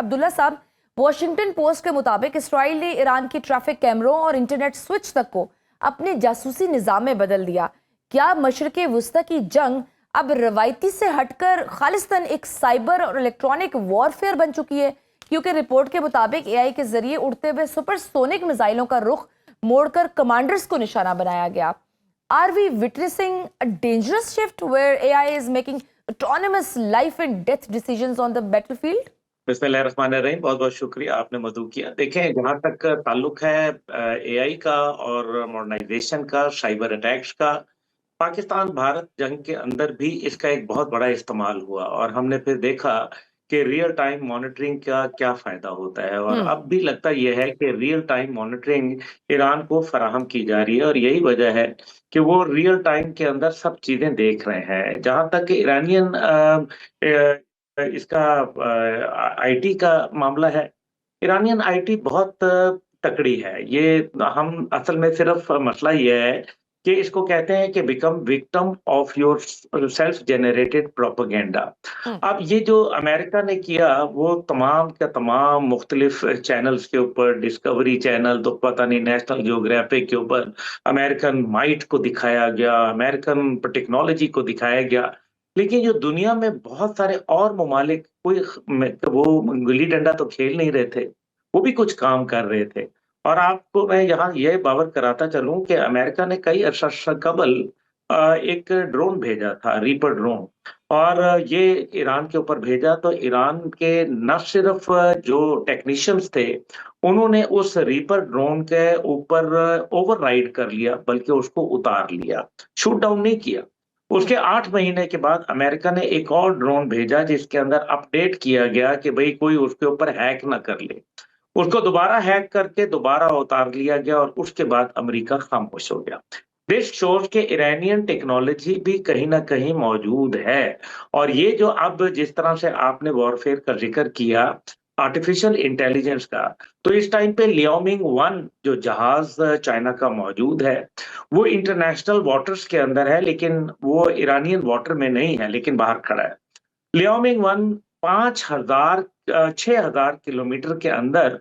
अब्दुल्ला साहब, Washington post के मुताबिक इसराइल ने ईरान की ट्रैफिक कैमरों और इंटरनेट स्विच तक को अपने जासूसी निज़ाम में बदल दिया। क्या मशरिक़े वुस्ता की जंग अब रवायती से हटकर खालिस्तन एक साइबर और इलेक्ट्रॉनिक वॉरफेयर बन चुकी है? क्योंकि रिपोर्ट के मुताबिक एआई के जरिए उड़ते हुए सुपरसोनिक मिसाइलों का रुख मोड़कर कमांडर्स को निशाना बनाया गया। Are we witnessing a dangerous shift where AI is making autonomous life and death decisions on the battlefield? बिस्मिल्लाहिर्रहमानिर्रहीम। बहुत बहुत शुक्रिया, आपने मदऊ किया। देखें, जहाँ तक ताल्लुक है एआई का और मॉडर्नाइजेशन का, साइबर अटैक्स का, पाकिस्तान भारत जंग के अंदर भी इसका एक बहुत बड़ा इस्तेमाल हुआ और हमने फिर देखा कि रियल टाइम मॉनिटरिंग का क्या फायदा होता है। और अब भी लगता यह है कि रियल टाइम मॉनिटरिंग ईरान को फराहम की जा रही है और यही वजह है कि वो रियल टाइम के अंदर सब चीजें देख रहे हैं। जहां तक ईरानियन इसका आईटी का मामला है, ईरानियन आईटी बहुत तकड़ी है। ये हम असल में सिर्फ मसला ये है कि इसको कहते हैं कि become victim of your self generated propaganda. अब ये जो अमेरिका ने किया वो तमाम का तमाम मुख्तलिफ चैनल्स के ऊपर, डिस्कवरी चैनल तो पता नहीं, नेशनल जियोग्राफिक के ऊपर अमेरिकन माइट को दिखाया गया, अमेरिकन टेक्नोलॉजी को दिखाया गया। लेकिन जो दुनिया में बहुत सारे और ममालिक कोई वो गुल्ली डंडा तो खेल नहीं रहे थे, वो भी कुछ काम कर रहे थे। और आपको मैं यहाँ ये बावर कराता चलूं कि अमेरिका ने कई अरसा कबल एक ड्रोन भेजा था, रीपर ड्रोन, और ये ईरान के ऊपर भेजा तो ईरान के न सिर्फ जो टेक्नीशियंस थे उन्होंने उस रीपर ड्रोन के ऊपर ओवरराइड कर लिया, बल्कि उसको उतार लिया, शूट डाउन नहीं किया। उसके 8 महीने के बाद अमेरिका ने एक और ड्रोन भेजा जिसके अंदर अपडेट किया गया कि भाई कोई उसके ऊपर हैक ना कर ले। उसको दोबारा हैक करके दोबारा उतार लिया गया और उसके बाद अमेरिका खामोश हो गया। दिस शोज के ईरानियन टेक्नोलॉजी भी कहीं ना कहीं मौजूद है। और ये जो अब जिस तरह से आपने वॉरफेयर का जिक्र किया आर्टिफिशियल इंटेलिजेंस का, तो इस टाइम पे लियाओमिंग 1 जो जहाज चाइना का मौजूद है वो इंटरनेशनल वाटर्स के अंदर है, लेकिन वो ईरानियन वाटर में नहीं है, लेकिन बाहर खड़ा है। लियाओमिंग 1 6,000 किलोमीटर के अंदर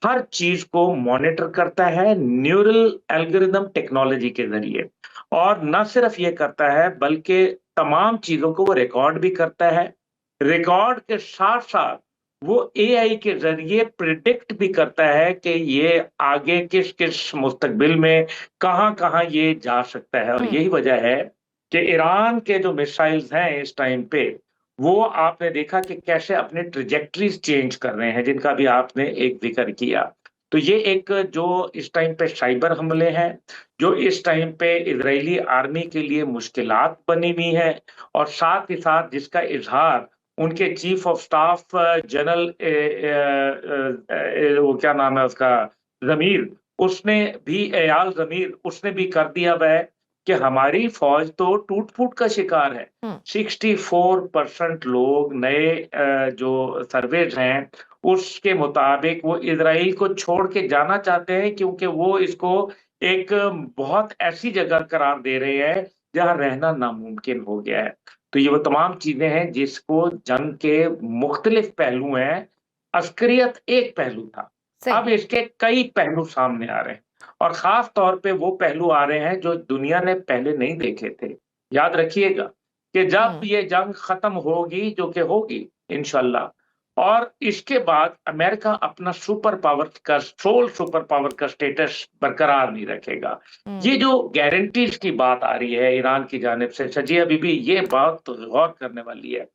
हर चीज को मॉनिटर करता है न्यूरल एल्गोरिदम टेक्नोलॉजी के जरिए। और न सिर्फ ये करता है बल्कि तमाम चीजों को वो रिकॉर्ड भी करता है। रिकॉर्ड के साथ साथ वो एआई के जरिए प्रिडिक्ट भी करता है कि ये आगे किस किस मुस्तकबिल में कहां कहां ये जा सकता है। और यही वजह है कि ईरान के जो मिसाइल्स हैं इस टाइम पे, वो आपने देखा कि कैसे अपने ट्रेजेक्टरीज चेंज कर रहे हैं, जिनका भी आपने एक जिक्र किया। तो ये एक जो इस टाइम पे साइबर हमले हैं, जो इस टाइम पे इजरायली आर्मी के लिए मुश्किलात बनी हुई है, और साथ ही साथ जिसका इजहार उनके चीफ ऑफ स्टाफ जनरल वो क्या नाम है उसका, जमीर, उसने भी, एयाल जमीर, उसने भी कर दिया वह कि हमारी फौज तो टूट फूट का शिकार है। 64% लोग नए जो सर्वेज हैं उसके मुताबिक वो इजराइल को छोड़ के जाना चाहते हैं, क्योंकि वो इसको एक बहुत ऐसी जगह करार दे रहे हैं जहां रहना नामुमकिन हो गया है। तो ये वो तमाम चीजें हैं जिसको जंग के मुख्तलिफ पहलू हैं। अस्करियत एक पहलू था, अब इसके कई पहलू सामने आ रहे हैं, और खास तौर पे वो पहलू आ रहे हैं जो दुनिया ने पहले नहीं देखे थे। याद रखिएगा कि जब ये जंग खत्म होगी, जो कि होगी इंशाल्लाह, और इसके बाद अमेरिका अपना सुपर पावर का, सोल सुपर पावर का स्टेटस बरकरार नहीं रखेगा। ये जो गारंटीज की बात आ रही है ईरान की जानिब से, सजिया बीबी, ये बात तो गौर करने वाली है।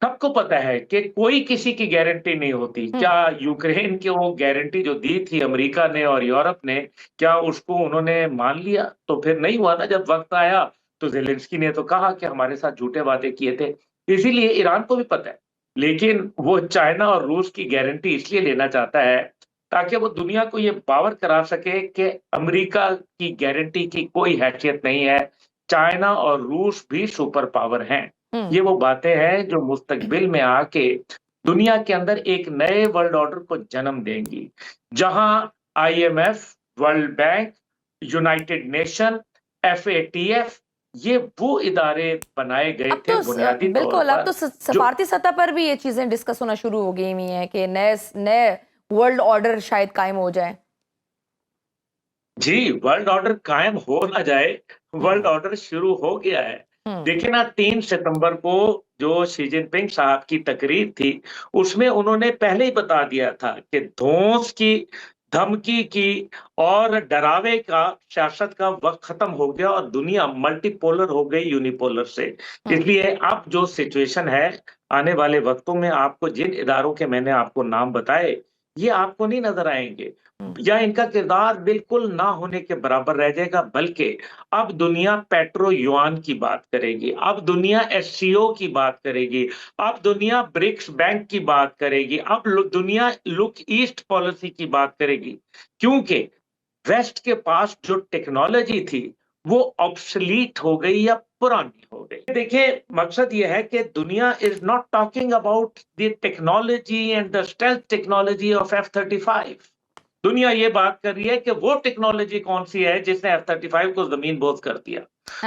सबको पता है कि कोई किसी की गारंटी नहीं होती। क्या यूक्रेन की वो गारंटी जो दी थी अमेरिका ने और यूरोप ने, क्या उसको उन्होंने मान लिया? तो फिर नहीं हुआ ना। जब वक्त आया तो ज़ेलेंस्की ने तो कहा कि हमारे साथ झूठे वादे किए थे। इसीलिए ईरान को भी पता है, लेकिन वो चाइना और रूस की गारंटी इसलिए लेना चाहता है ताकि वो दुनिया को ये बावर करा सके कि अमेरिका की गारंटी की कोई हैसियत नहीं है, चाइना और रूस भी सुपर पावर हैं। ये वो बातें हैं जो मुस्तकबिल में आके दुनिया के अंदर एक नए वर्ल्ड ऑर्डर को जन्म देंगी, जहां IMF, world bank, United nation, FATF ये वो इदारे बनाए गए अब थे तो बुनियादी तौर बिल्कुल, अब पर तो जो सफारती सतह पर भी ये चीजें डिस्कस होना शुरू हो गई हुई हैं कि नए नए वर्ल्ड ऑर्डर शायद कायम हो जाए। जी, वर्ल्ड ऑर्डर कायम हो ना जाए, वर्ल्ड हम्म। ऑर्डर शुरू हो गया है। हम्म। देखिए ना, 3 सितंबर को जो शी जिनपिंग साहब की तकरीर थी, उसमें उन्होंने पहले ही बता दिया था कि धौंस की, धमकी की और डरावे का सियासत का वक़्त खत्म हो गया और दुनिया मल्टीपोलर हो गई यूनिपोलर से। हम्म। इसलिए अब जो सिचुएशन है, आने वाले वक़्तों में आपको जिन इदारों के मैंने आपको नाम बताए, ये आपको नहीं नज़र आएँगे। हम्म। या इनका किरदार बिल्कुल ना होने के बराबर रह जाएगा, बल्कि अब दुनिया पेट्रो युआन की बात करेगी, अब दुनिया एससीओ की बात करेगी, अब दुनिया ब्रिक्स बैंक की बात करेगी, अब दुनिया लुक ईस्ट पॉलिसी की बात करेगी। क्योंकि वेस्ट के पास जो टेक्नोलॉजी थी, वो ऑब्सोलीट हो गई या पुरानी हो गई। देखिए, मकसद ये है कि दुनिया is not talking about the technology and the stealth technology of F-35। दुनिया ये बात कर रही है कि वो टेक्नोलॉजी कौन सी है जिसने F-35 को जमीन बोझ कर दिया।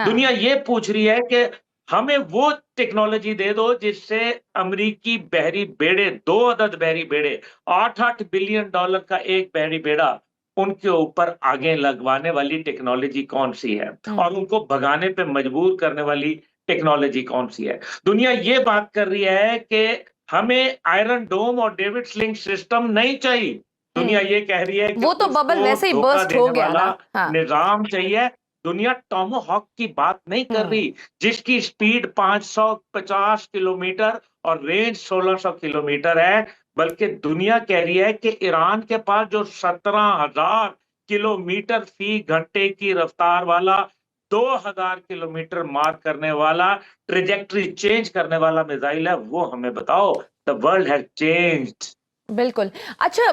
दुनिया हाँ। ये पूछ रही है कि हमें वो टेक्नोलॉजी दे दो जिससे अमेरिकी बहरी बेड़े, 2 अदद बहरी बेड़े, 8-8 बिलियन डॉलर का एक बहरी बेड़ा, उनके ऊपर आगे लगवाने वाली टेक्नोलॉजी कौन सी है हम्म। और उनको भगाने पे मजबूर करने वाली टेक्नोलॉजी कौन सी है। दुनिया ये बात कर रही है कि हमें आयरन डोम और डेविड स्लिंग सिस्टम नहीं चाहिए। दुनिया हम्म। ये कह रही है कि वो तो बबल उसको वैसे ही धोखा बर्स्ट हो देने गया वाला ना। हाँ। निज़ाम चाहिए। दुनिया टॉमाहॉक की बात नहीं कर हम्म। रही, जिसकी स्पीड 550 किलोमीटर और रेंज 1600 किलोमीटर है, बल्कि दुनिया कह रही है कि ईरान के पास जो 17,000 किलोमीटर फी घंटे की रफ्तार वाला, 2000 किलोमीटर मार करने वाला, ट्रैजेक्टरी चेंज करने वाला मिसाइल है, वो हमें बताओ। The world has changed. बिल्कुल। अच्छा,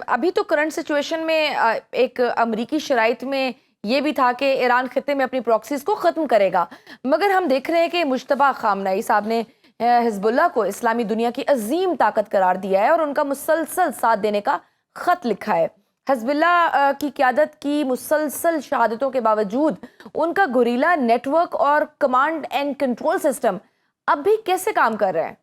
अभी तो करंट सिचुएशन में एक अमरीकी शराइत में ये भी था कि ईरान खित्ते में अपनी प्रॉक्सीज को ख़त्म करेगा, मगर हम देख रहे हैं कि मुश्तबा खामनेई साहब ने हिजबुल्लाह को इस्लामी दुनिया की अजीम ताकत करार दिया है और उनका मुसलसल साथ देने का ख़त लिखा है। हिजबुल्लाह की क़यादत की मुसलसल शहादतों के बावजूद उनका गुरीला नेटवर्क और कमांड एंड कंट्रोल सिस्टम अब भी कैसे काम कर रहे हैं?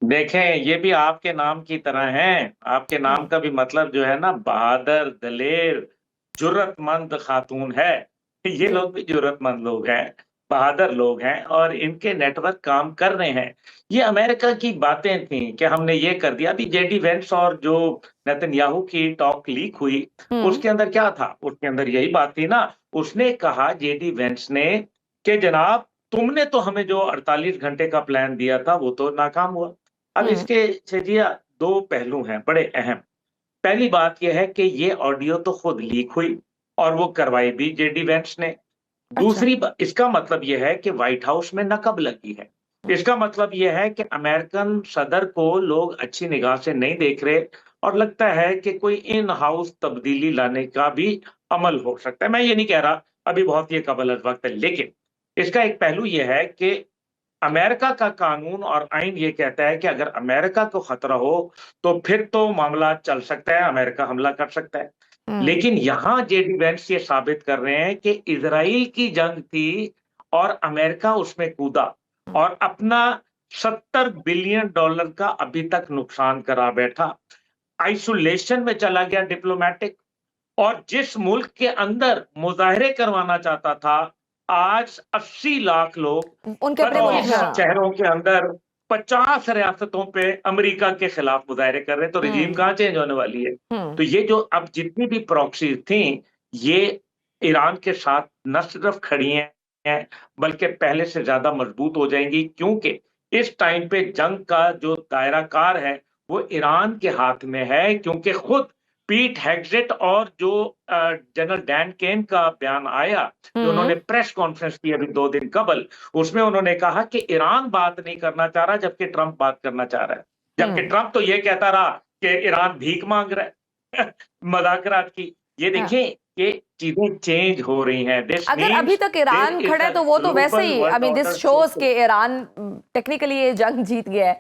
देखें, ये भी आपके नाम की तरह हैं। आपके नाम हम्म। का भी मतलब जो है ना, बहादुर, दलेर, जुर्रतमंद खातून है। ये जी। लोग भी जुर्रतमंद लोग हैं, बहादुर लोग हैं और इनके नेटवर्क काम कर रहे हैं। ये अमेरिका की बातें थीं कि हमने ये कर दिया। अभी जेडी वेंस और जो नेतन्याहू की टॉक लीक हुई, हम्म। उसके अंदर क्या था? उसके अंदर यही बात थी ना, उसने कहा जेडी वेंस ने कि जनाब, तुमने तो हमें जो 48 घंटे का प्लान दिया था, वो तो नाकाम हुआ। अब हम्म। इसके छजिया 2 पहलू हैं बड़े अहम। पहली बात ये है कि ये ऑडियो तो खुद लीक हुई और वो करवाई भी जेडी वेंस ने। अच्छा। दूसरी बा इसका मतलब ये है कि व्हाइट हाउस में नकब लगी है। इसका मतलब ये है कि अमेरिकन सदर को लोग अच्छी निगाह से नहीं देख रहे और लगता है कि कोई इन हाउस तब्दीली लाने का भी अमल हो सकता है। मैं ये नहीं कह रहा, अभी बहुत ये कबल अज़ वक़्त है, लेकिन इसका एक पहलू ये है कि अमेरिका का कानून और आइन ये कहता है कि अगर अमेरिका को खतरा हो, तो फिर तो मामला चल सकता है, अमेरिका हमला कर सकता है। हम्म। लेकिन यहाँ जेडी वेंस ये साबित कर रहे हैं कि इज़राइल की जंग थी और अमेरिका उसमें कूदा और अपना $70 बिलियन का अभी तक नुकसान करा बैठा। आइसोलेशन में चला गया डिप्लोमैटिक, और जिस मुल्क के अंदर मुज़ाहरे करवाना चाहता था, आज 80 लाख लोग उनके अपने मुल्क 25 में। हाँ। शहरों के अंदर 50 रियासतों पे अमेरिका के खिलाफ मुज़ाहरे कर रहे हैं, तो रिजीम हम्म। कहाँ चेंज होने वाली है? हम्म। तो ये जो अब जितनी भी प्रॉक्सी थी, ये ईरान के साथ न सिर्फ खड़ी हैं, बल्कि पहले से ज़्यादा मजबूत हो जाएँगी, क्योंकि इस टाइम पे जंग का जो दायरा-कार है, वो ईरान के हाथ में है, क्योंकि खुद पीट हेग्सेट और जो जनरल डैन केन का बयान आया, जो हम्म। उन्होंने प्रेस कॉन्फ्रेंस की अभी 2 दिन कबल, उसमें उन्होंने कहा कि ईरान बात नहीं करना चाह रहा, जबकि ट्रंप बात करना चाह रहा है। जबकि हम्म। ट्रंप तो ये कहता रहा कि ईरान भीख माँग रहा है मुज़ाकरात की। ये हाँ। देखें कि चीज़ें चेंज हो रही हैं। दिस अगर अभी मीन्स तक देयर ईरान इज़ खड़ा है अ तो वो तो वैसे global he, I world mean this order shows shift. के ईरान टेक्निकली ये जंग जीत गया है।